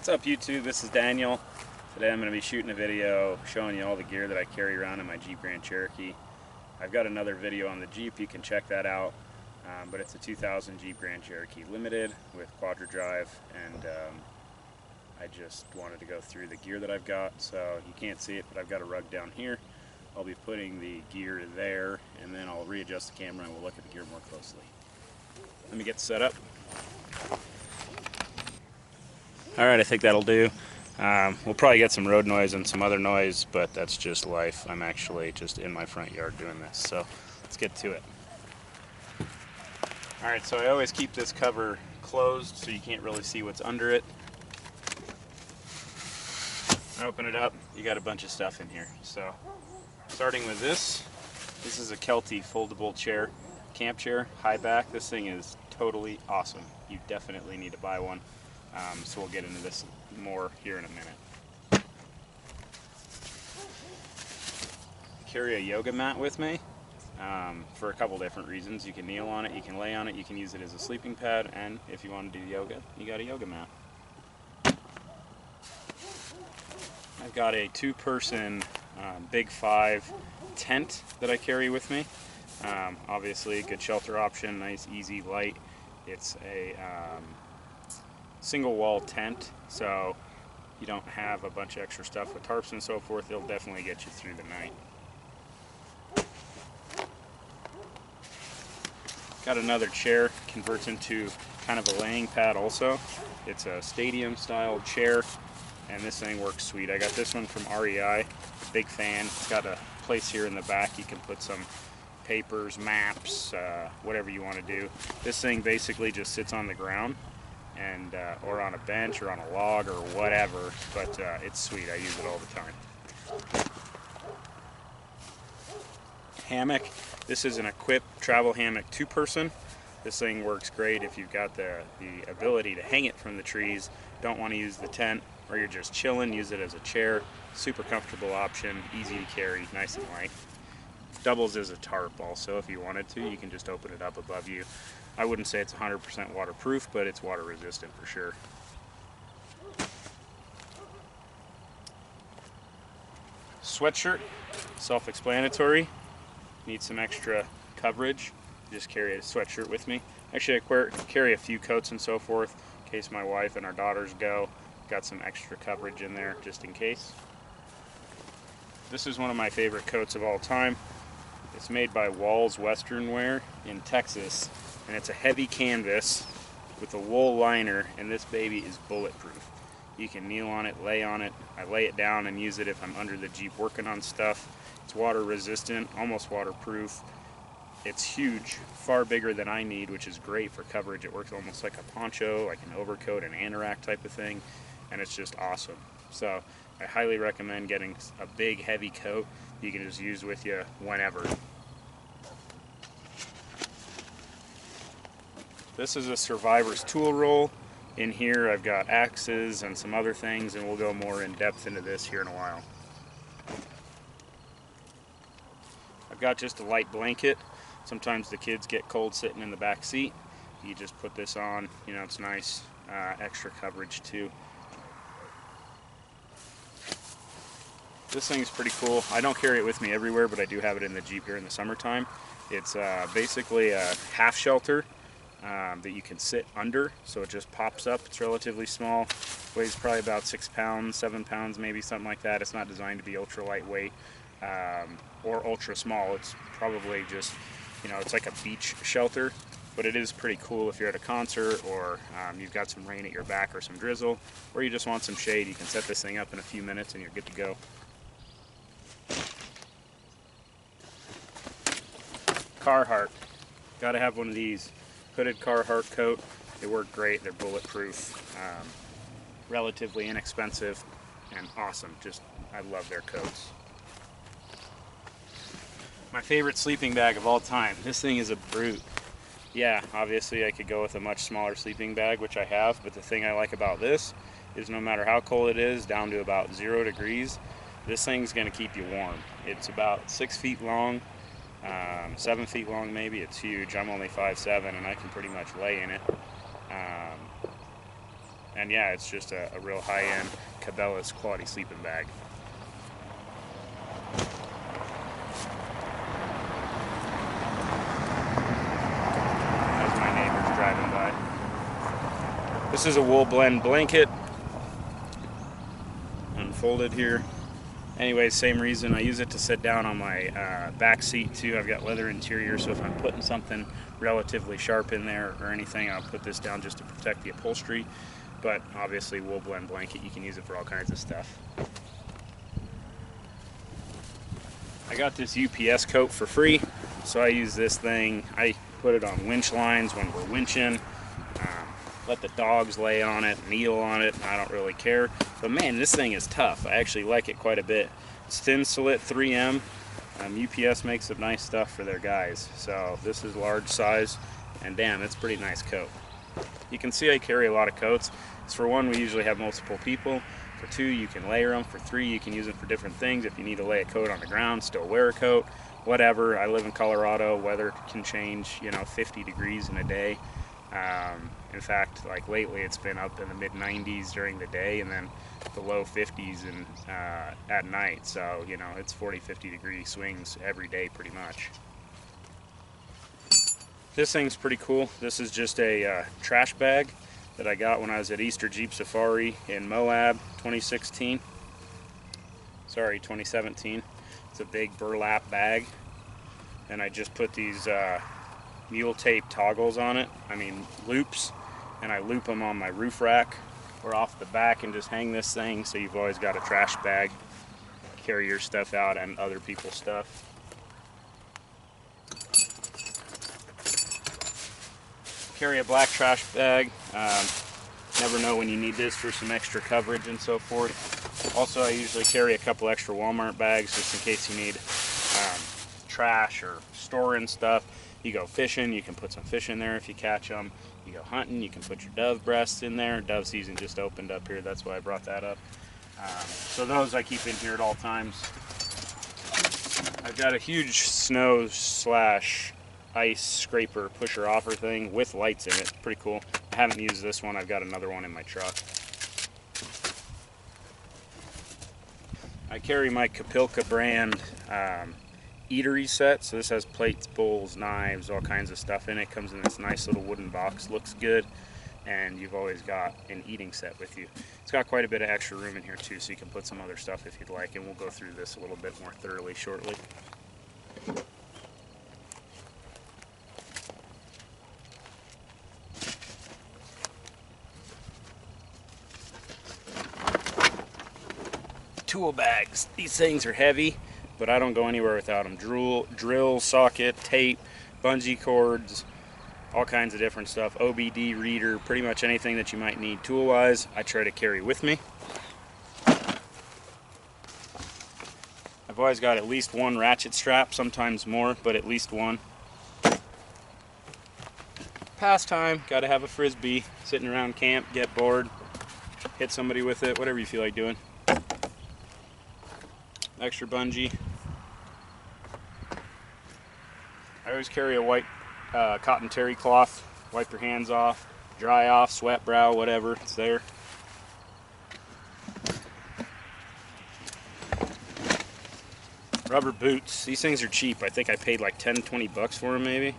What's up YouTube? This is Daniel. Today I'm going to be shooting a video showing you all the gear that I carry around in my Jeep Grand Cherokee. I've got another video on the Jeep, you can check that out, but it's a 2000 Jeep Grand Cherokee Limited with quadra drive, and I just wanted to go through the gear that I've got. So you can't see it, but I've got a rug down here. I'll be putting the gear there, and then I'll readjust the camera and we'll look at the gear more closely. Let me get set up. Alright, I think that'll do. We'll probably get some road noise and some other noise, but that's just life. I'm actually just in my front yard doing this, so let's get to it. Alright, so I always keep this cover closed so you can't really see what's under it. Open it up, you got a bunch of stuff in here. So, starting with this is a Cherokee foldable chair, camp chair, high back. This thing is totally awesome. You definitely need to buy one. So we'll get into this more here in a minute. Carry a yoga mat with me for a couple different reasons. You can kneel on it, you can lay on it, you can use it as a sleeping pad, and if you want to do yoga, you got a yoga mat. I've got a two-person Big 5 tent that I carry with me. Obviously a good shelter option, nice, easy, light. It's a single wall tent, so you don't have a bunch of extra stuff with tarps and so forth. It'll definitely get you through the night. Got another chair, converts into kind of a laying pad also. It's a stadium style chair, and this thing works sweet. I got this one from REI, big fan. It's got a place here in the back you can put some papers, maps, whatever you want to do. This thing basically just sits on the ground and or on a bench or on a log or whatever, but it's sweet. I use it all the time. Hammock. This is an Equip travel hammock, two-person. This thing works great if you've got the ability to hang it from the trees, don't want to use the tent, or you're just chilling, use it as a chair. Super comfortable option, easy to carry, nice and light. Doubles as a tarp also. If you wanted to, you can just open it up above you. I wouldn't say it's 100% waterproof, but it's water resistant for sure. Sweatshirt, self-explanatory. Need some extra coverage, just carry a sweatshirt with me. Actually, I carry a few coats and so forth in case my wife and our daughters go. Got some extra coverage in there just in case. This is one of my favorite coats of all time. It's made by Walls Western Wear in Texas, and it's a heavy canvas with a wool liner, and this baby is bulletproof. You can kneel on it, lay on it. I lay it down and use it if I'm under the Jeep working on stuff. It's water resistant, almost waterproof. It's huge, far bigger than I need, which is great for coverage. It works almost like a poncho, like an overcoat, an anorak type of thing, and it's just awesome. So I highly recommend getting a big, heavy coat you can just use with you whenever. This is a Survivor's tool roll. In here I've got axes and some other things, and we'll go more in depth into this here in a while. I've got just a light blanket. Sometimes the kids get cold sitting in the back seat. You just put this on, you know, it's nice, extra coverage too. This thing's pretty cool. I don't carry it with me everywhere, but I do have it in the Jeep here in the summertime. It's basically a half shelter that you can sit under, so it just pops up. It's relatively small, weighs probably about 6 pounds, 7 pounds, maybe something like that. It's not designed to be ultra lightweight or ultra small. It's probably just, you know, it's like a beach shelter, but it is pretty cool if you're at a concert or you've got some rain at your back or some drizzle, or you just want some shade. You can set this thing up in a few minutes and you're good to go. Carhartt, gotta have one of these. Hooded Carhartt coat. They work great, they're bulletproof, relatively inexpensive, and awesome. Just, I love their coats. My favorite sleeping bag of all time. This thing is a brute. Yeah, obviously I could go with a much smaller sleeping bag, which I have, but the thing I like about this is no matter how cold it is, down to about 0 degrees, this thing's gonna keep you warm. It's about 6 feet long, 7 feet long maybe. It's huge. I'm only 5'7", and I can pretty much lay in it. And yeah, it's just a real high-end Cabela's quality sleeping bag. As my neighbor's driving by. This is a wool blend blanket. Unfolded here. Anyways, same reason. I use it to sit down on my back seat too. I've got leather interior, so if I'm putting something relatively sharp in there or anything, I'll put this down just to protect the upholstery. But obviously, wool blend blanket, you can use it for all kinds of stuff. I got this UPS coat for free, so I use this thing. I put it on winch lines when we're winching. Let the dogs lay on it, kneel on it, I don't really care. But man, this thing is tough. I actually like it quite a bit. It's thin slit 3M. UPS makes some nice stuff for their guys. So this is large size, and damn, it's a pretty nice coat. You can see I carry a lot of coats. So for one, we usually have multiple people. For two, you can layer them. For three, you can use them for different things. If you need to lay a coat on the ground, still wear a coat, whatever. I live in Colorado. Weather can change, 50 degrees in a day. In fact, like lately, it's been up in the mid 90s during the day and then the low 50s at night. So, it's 40-50 degree swings every day pretty much. This thing's pretty cool. This is just a trash bag that I got when I was at Easter Jeep Safari in Moab 2016. Sorry, 2017. It's a big burlap bag. And I just put these mule tape toggles on it, loops, and I loop them on my roof rack or off the back and just hang this thing so you've always got a trash bag. Carry your stuff out and other people's stuff. Carry a black trash bag. Never know when you need this for some extra coverage and so forth. Also, I usually carry a couple extra Walmart bags just in case you need trash or storing stuff. You go fishing, you can put some fish in there if you catch them. You go hunting, you can put your dove breasts in there. Dove season just opened up here, that's why I brought that up. So those I keep in here at all times. I've got a huge snow / ice scraper pusher offer thing with lights in it. Pretty cool. I haven't used this one. I've got another one in my truck. I carry my Kapilka brand eatery set. So this has plates, bowls, knives, all kinds of stuff in it. Comes in this nice little wooden box. Looks good. And you've always got an eating set with you. It's got quite a bit of extra room in here too, so you can put some other stuff if you'd like, and we'll go through this a little bit more thoroughly shortly. Tool bags. These things are heavy, but I don't go anywhere without them. Drill, socket, tape, bungee cords, all kinds of different stuff. OBD reader, pretty much anything that you might need tool-wise, I try to carry with me. I've always got at least one ratchet strap, sometimes more, but at least one. Pastime, gotta have a frisbee. Sitting around camp, get bored, hit somebody with it, whatever you feel like doing. Extra bungee. I always carry a white cotton terry cloth. Wipe your hands off, dry off, sweat brow, whatever, it's there. Rubber boots. These things are cheap. I think I paid like 10-20 bucks for them maybe.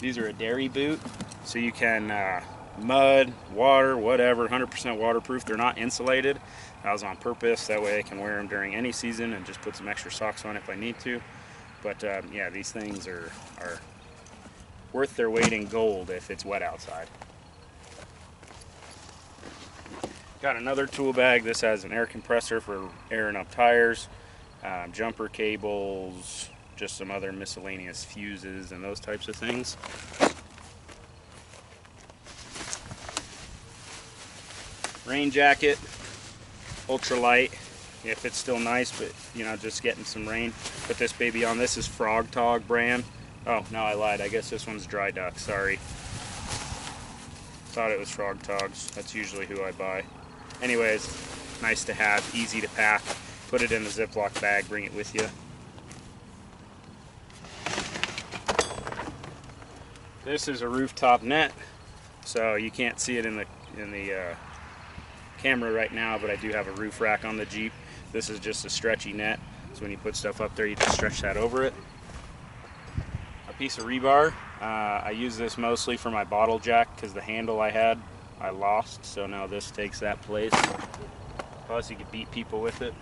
These are a dairy boot, so you can mud, water, whatever, 100% waterproof. They're not insulated. That was on purpose. That way I can wear them during any season and just put some extra socks on if I need to. But yeah, these things are worth their weight in gold if it's wet outside. Got another tool bag. This has an air compressor for airing up tires, jumper cables, just some other miscellaneous fuses and those types of things. Rain jacket, ultra light, if it's still nice, but just getting some rain. Put this baby on. This is Frog Tog brand. Oh, no, I lied. I guess this one's Dry Duck. Sorry. Thought it was Frog Togs. That's usually who I buy. Anyways, nice to have, easy to pack. Put it in a Ziploc bag, bring it with you. This is a rooftop net, so you can't see it in camera right now, but I do have a roof rack on the Jeep. This is just a stretchy net, so when you put stuff up there, you just stretch that over it. A piece of rebar. I use this mostly for my bottle jack because the handle I had I lost, so now this takes that place. Plus you could beat people with it.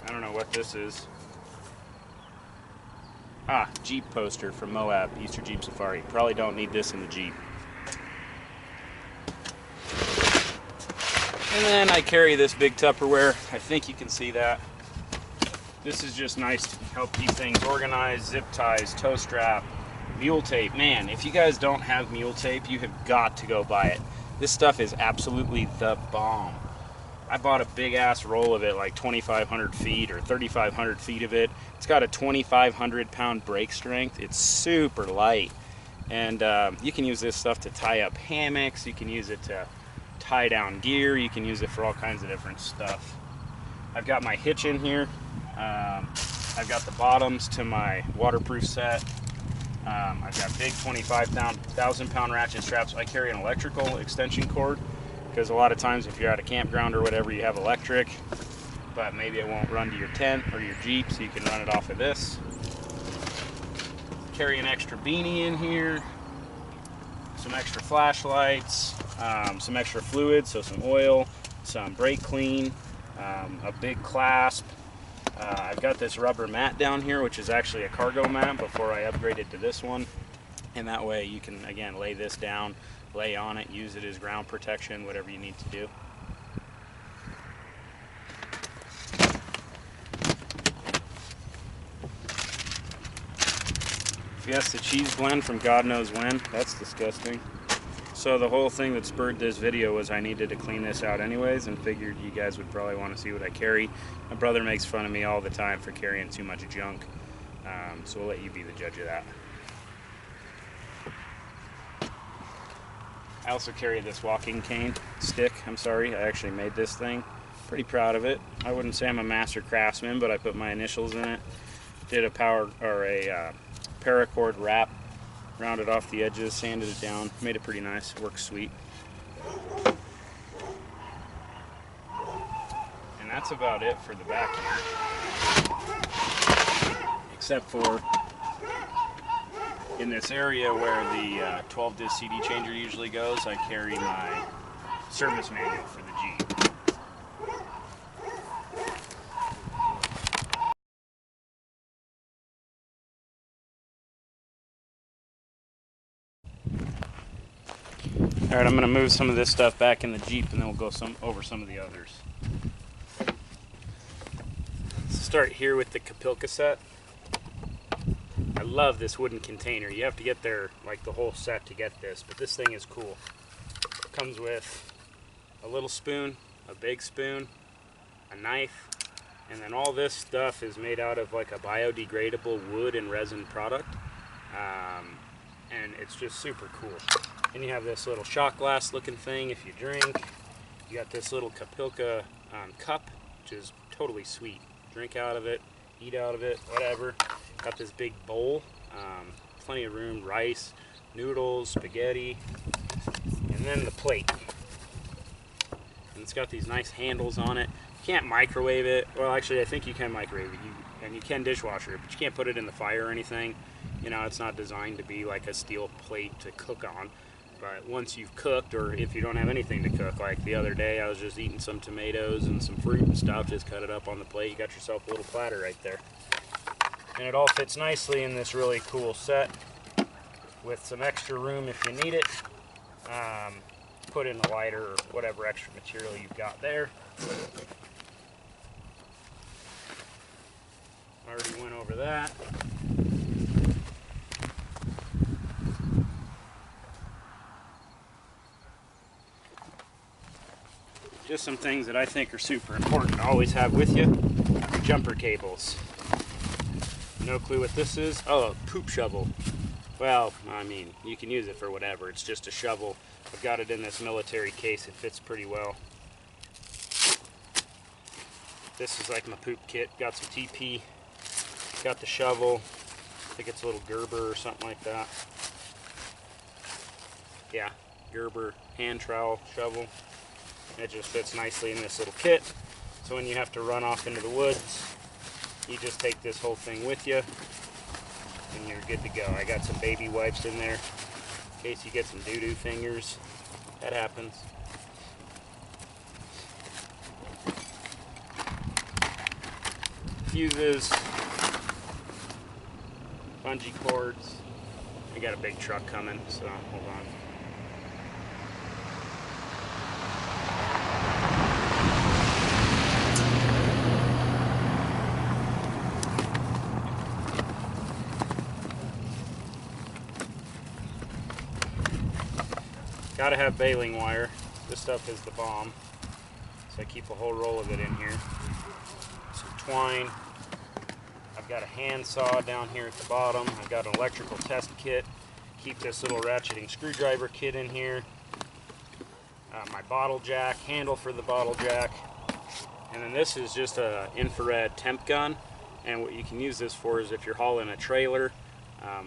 I don't know what this is. Jeep poster from Moab, Easter Jeep Safari. Probably don't need this in the Jeep. And then I carry this big Tupperware. I think you can see that. This is just nice to help keep things organized. Zip ties, toe strap, mule tape. Man, if you guys don't have mule tape, you have got to go buy it. This stuff is absolutely the bomb. I bought a big ass roll of it, like 2,500 feet or 3,500 feet of it. It's got a 2,500 pound brake strength. It's super light. And you can use this stuff to tie up hammocks. You can use it to tie down gear. You can use it for all kinds of different stuff. I've got my hitch in here. I've got the bottoms to my waterproof set. I've got big 25,000 pound ratchet straps. I carry an electrical extension cord because a lot of times if you're at a campground or whatever, you have electric, but maybe it won't run to your tent or your Jeep, so you can run it off of this. Carry an extra beanie in here, some extra flashlights, some extra fluid, so some oil, some brake clean, a big clasp. I've got this rubber mat down here, which is actually a cargo mat before I upgraded to this one. And that way you can, again, lay this down, lay on it, use it as ground protection, whatever you need to do. Fiesta cheese blend from God knows when. That's disgusting. So the whole thing that spurred this video was I needed to clean this out anyways, and figured you guys would probably want to see what I carry. My brother makes fun of me all the time for carrying too much junk, so we'll let you be the judge of that. I also carry this walking cane stick. I actually made this thing. Pretty proud of it. I wouldn't say I'm a master craftsman, but I put my initials in it. Did a paracord wrap, rounded off the edges, sanded it down, made it pretty nice. It works sweet. And that's about it for the back here. Except for in this area where the 12-disc CD changer usually goes, I carry my service manual for the Jeep. Alright, I'm going to move some of this stuff back in the Jeep and then we'll go over some of the others. Let's start here with the Kapilka set. I love this wooden container. You have to get there like the whole set to get this, but this thing is cool. It comes with a little spoon, a big spoon, a knife, and then all this stuff is made out of like a biodegradable wood and resin product. And it's just super cool. And you have this little shot glass looking thing if you drink. You got this little Kapilka cup, which is totally sweet. Drink out of it, eat out of it, whatever. Got this big bowl, plenty of room, rice, noodles, spaghetti, and then the plate. And it's got these nice handles on it. You can't microwave it. Well, actually, I think you can microwave it, and you can dishwasher it, but you can't put it in the fire or anything. You know, it's not designed to be like a steel plate to cook on. But once you've cooked, or if you don't have anything to cook, like the other day I was just eating some tomatoes and some fruit and stuff, just cut it up on the plate, you got yourself a little platter right there. And it all fits nicely in this really cool set with some extra room if you need it. Put in a lighter or whatever extra material you've got there. Already went over that. Just some things that I think are super important to always have with you. Jumper cables. No clue what this is? Oh, a poop shovel. Well, I mean, you can use it for whatever. It's just a shovel. I've got it in this military case. It fits pretty well. This is like my poop kit. Got some TP. Got the shovel. I think it's a little Gerber or something like that. yeah, Gerber hand trowel shovel. It just fits nicely in this little kit. So when you have to run off into the woods, you just take this whole thing with you and you're good to go. I got some baby wipes in there in case you get some doo-doo fingers. That happens. Fuses, bungee cords. I got a big truck coming, so hold on. Gotta have baling wire. This stuff is the bomb. So I keep a whole roll of it in here. Some twine. I've got a hand saw down here at the bottom. I've got an electrical test kit. Keep this little ratcheting screwdriver kit in here. My bottle jack, handle for the bottle jack. And then this is just a infrared temp gun. And what you can use this for is if you're hauling a trailer,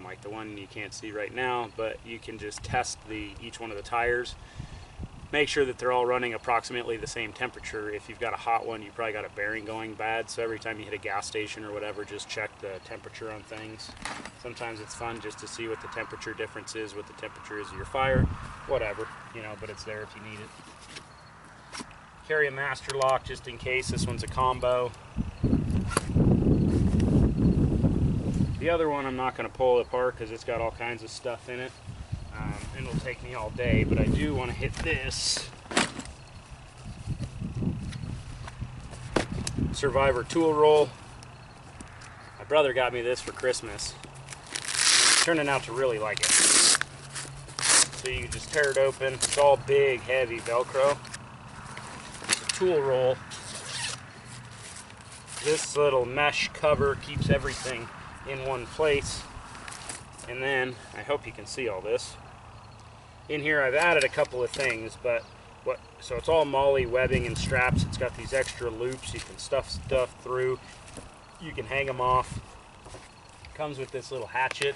like the one you can't see right now, but you can just test each one of the tires. Make sure that they're all running approximately the same temperature. If you've got a hot one, you probably got a bearing going bad, so every time you hit a gas station or whatever, just check the temperature on things. Sometimes it's fun just to see what the temperature difference is, what the temperature is of your fire, whatever, you know, but it's there if you need it. Carry a master lock just in case. This one's a combo. The other one I'm not going to pull apart because it's got all kinds of stuff in it. And it'll take me all day, but I do want to hit this Survivor tool roll. My brother got me this for Christmas. I'm turning out to really like it. So you can just tear it open. It's all big, heavy Velcro. It's a tool roll. This little mesh cover keeps everything in one place. And then, I hope you can see all this. In here I've added a couple of things, but so it's all MOLLE webbing and straps. It's got these extra loops you can stuff stuff through. You can hang them off. Comes with this little hatchet.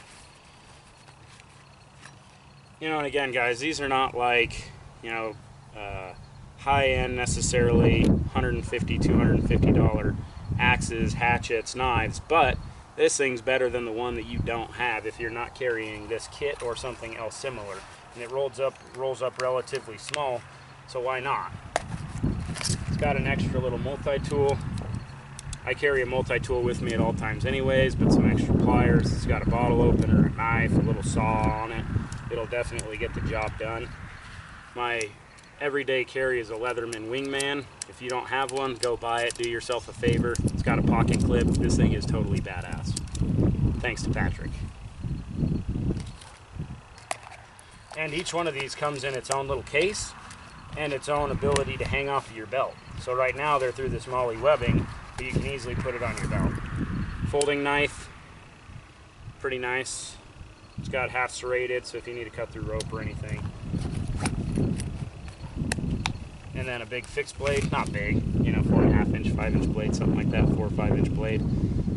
You know, and again, guys, these are not like, you know, high-end necessarily $150, $250 axes, hatchets, knives, but this thing's better than the one that you don't have if you're not carrying this kit or something else similar. And it rolls up relatively small, so why not? It's got an extra little multi-tool. I carry a multi-tool with me at all times anyways, but some extra pliers. It's got a bottle opener, a knife, a little saw on it. It'll definitely get the job done. My everyday carry is a Leatherman Wingman. If you don't have one, go buy it, do yourself a favor. It's got a pocket clip. This thing is totally badass. Thanks to Patrick. And each one of these comes in its own little case and its own ability to hang off of your belt. So right now they're through this MOLLE webbing, but you can easily put it on your belt. Folding knife, pretty nice. It's got half serrated, so if you need to cut through rope or anything. And then a big fixed blade, not big, you know, 4.5 inch, 5 inch blade, something like that, 4 or 5 inch blade.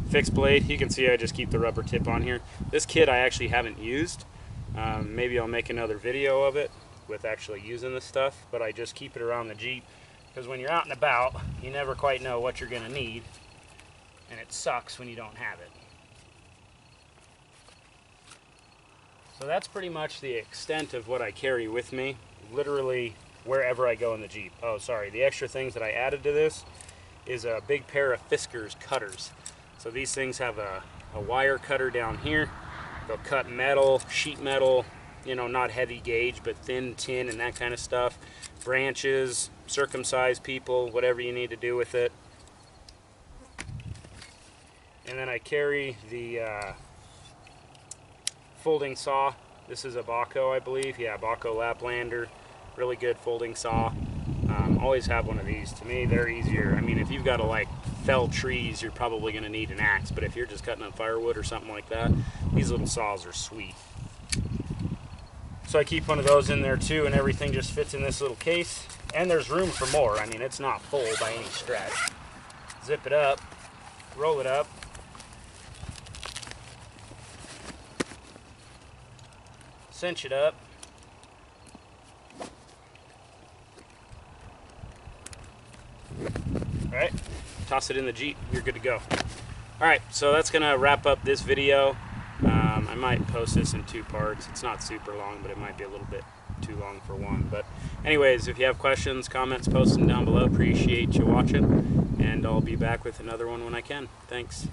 Fixed blade, you can see I just keep the rubber tip on here. This kit I actually haven't used. Maybe I'll make another video of it with actually using this stuff, but I just keep it around the Jeep because when you're out and about, you never quite know what you're gonna need, and it sucks when you don't have it. So that's pretty much the extent of what I carry with me, literally wherever I go in the Jeep. Oh, sorry, the extra things that I added to this is a big pair of Fiskars cutters. So these things have a wire cutter down here. They'll cut metal, sheet metal, you know, not heavy gauge, but thin tin and that kind of stuff. Branches, circumcise people, whatever you need to do with it. And then I carry the folding saw. This is a Baco, I believe. Yeah, Baco Laplander. Really good folding saw. Always have one of these. To me, they're easier. I mean, if you've got to like fell trees, you're probably going to need an axe, but if you're just cutting up firewood or something like that, these little saws are sweet. So I keep one of those in there too, and everything just fits in this little case, and there's room for more. I mean, it's not full by any stretch. Zip it up, roll it up, cinch it up, All right, toss it in the Jeep, you're good to go. All right, so that's gonna wrap up this video. I might post this in 2 parts. It's not super long, but it might be a little bit too long for one. But anyways, if you have questions, comments, post them down below. Appreciate you watching, and I'll be back with another one when I can. Thanks.